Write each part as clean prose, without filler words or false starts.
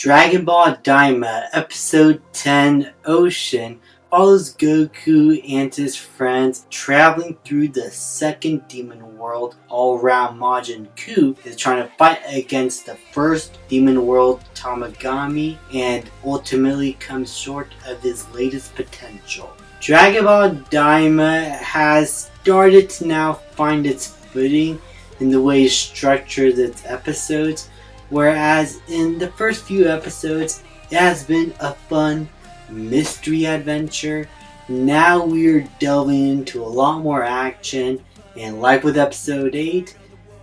Dragon Ball Daima Episode 10 Ocean follows Goku and his friends traveling through the second demon world. All around Majin Buu is trying to fight against the first demon world Tamagami and ultimately comes short of his latest potential. Dragon Ball Daima has started to now find its footing in the way it structures its episodes, whereas in the first few episodes it has been a fun mystery adventure. Now we're delving into a lot more action, and like with episode 8,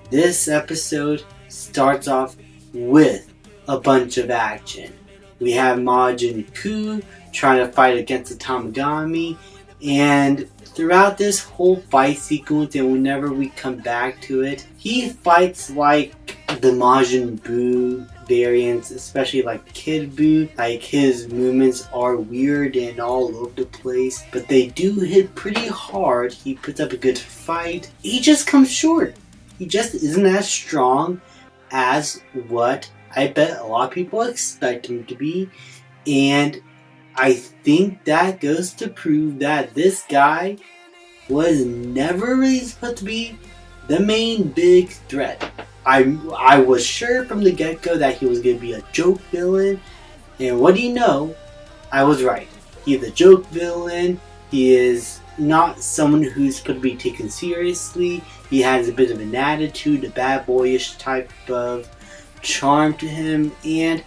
this episode starts off with a bunch of action. We have Majin Buu trying to fight against the Tamagami, and throughout this whole fight sequence, and whenever we come back to it, he fights like the Majin Buu variants, especially like Kid Buu. Like, his movements are weird and all over the place, but they do hit pretty hard. He puts up a good fight. He just comes short. He just isn't as strong as what I bet a lot of people expect him to be, and I think that goes to prove that this guy was never really supposed to be the main big threat. I was sure from the get-go that he was going to be a joke villain, and what do you know? I was right. He's a joke villain. He is not someone who's supposed to be taken seriously. He has a bit of an attitude, a bad boyish type of charm to him, and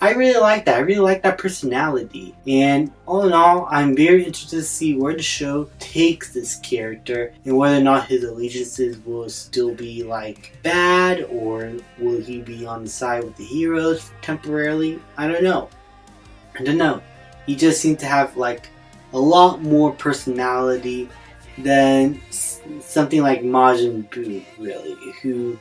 I really like that. I really like that personality. And all in all, I'm very interested to see where the show takes this character and whether or not his allegiances will still be like bad, or will he be on the side with the heroes temporarily. I don't know. He just seems to have like a lot more personality than something like Majin Buu, really, who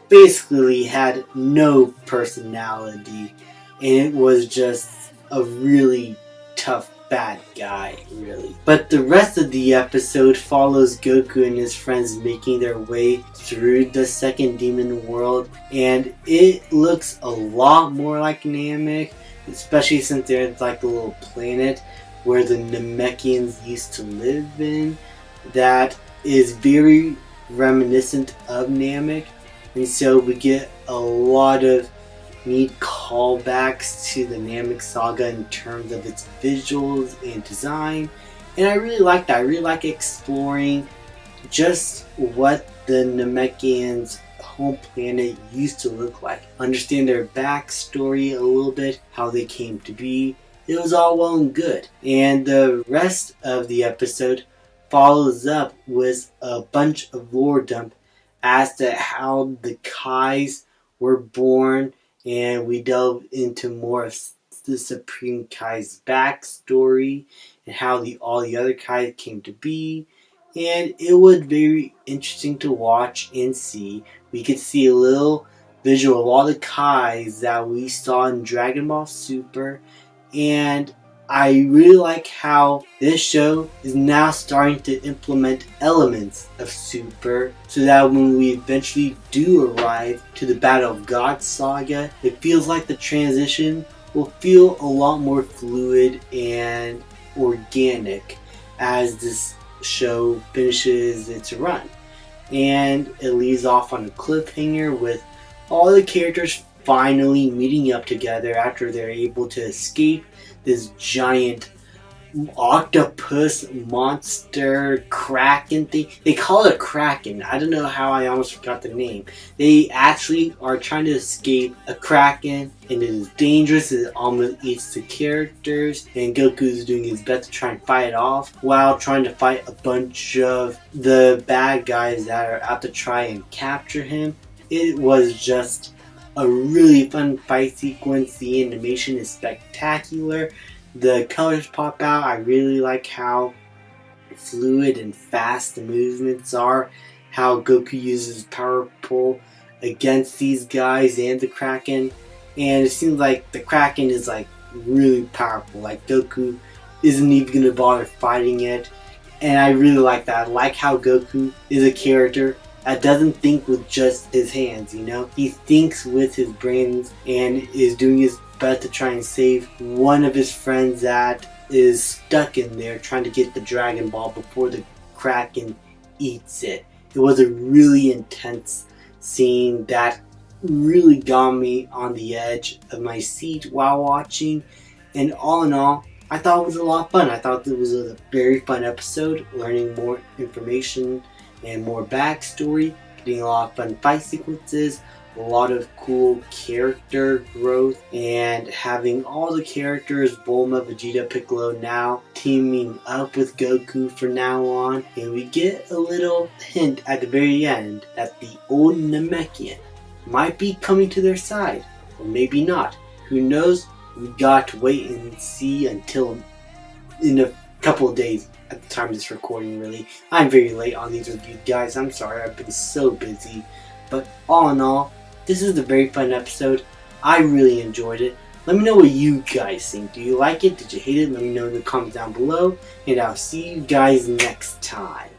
basically had no personality. And it was just a really tough bad guy, really. But the rest of the episode follows Goku and his friends making their way through the second demon world, and it looks a lot more like Namek, especially since there's like a little planet where the Namekians used to live in that is very reminiscent of Namek, and so we get a lot of neat callbacks to the Namek saga in terms of its visuals and design, and I really like that. I really like exploring just what the Namekians' home planet used to look like. Understand their backstory a little bit, how they came to be. It was all well and good. And the rest of the episode follows up with a bunch of lore dump as to how the Kais were born, and we delve into more of the Supreme Kai's backstory and how all the other Kais came to be. And it was very interesting to watch and see. We could see a little visual of all the Kais that we saw in Dragon Ball Super. And I really like how this show is now starting to implement elements of Super, so that when we eventually do arrive to the Battle of God saga, it feels like the transition will feel a lot more fluid and organic as this show finishes its run. And it leaves off on a cliffhanger with all the characters finally meeting up together after they're able to escape this giant octopus monster kraken thing. They call it a kraken. I don't know how I almost forgot the name. They actually are trying to escape a kraken, and it is dangerous. It almost eats the characters, and Goku is doing his best to try and fight it off while trying to fight a bunch of the bad guys that are out to try and capture him. It was just a really fun fight sequence. The animation is spectacular. The colors pop out. I really like how fluid and fast the movements are. How Goku uses power pull against these guys and the Kraken. And it seems like the Kraken is like really powerful. Like, Goku isn't even going to bother fighting it. And I really like that. I like how Goku is a character that doesn't think with just his hands, you know? He thinks with his brains and is doing his best to try and save one of his friends that is stuck in there trying to get the Dragon Ball before the Kraken eats it. It was a really intense scene that really got me on the edge of my seat while watching, and all in all, I thought it was a lot of fun. I thought it was a very fun episode, learning more information and more backstory, getting a lot of fun fight sequences, a lot of cool character growth, and having all the characters, Bulma, Vegeta, Piccolo, now teaming up with Goku from now on, and we get a little hint at the very end that the old Namekian might be coming to their side, or maybe not. Who knows? We got to wait and see until in a couple of days at the time of this recording, really. I'm very late on these reviews, guys. I'm sorry, I've been so busy. But all in all, this is a very fun episode. I really enjoyed it. Let me know what you guys think. Do you like it? Did you hate it? Let me know in the comments down below. And I'll see you guys next time.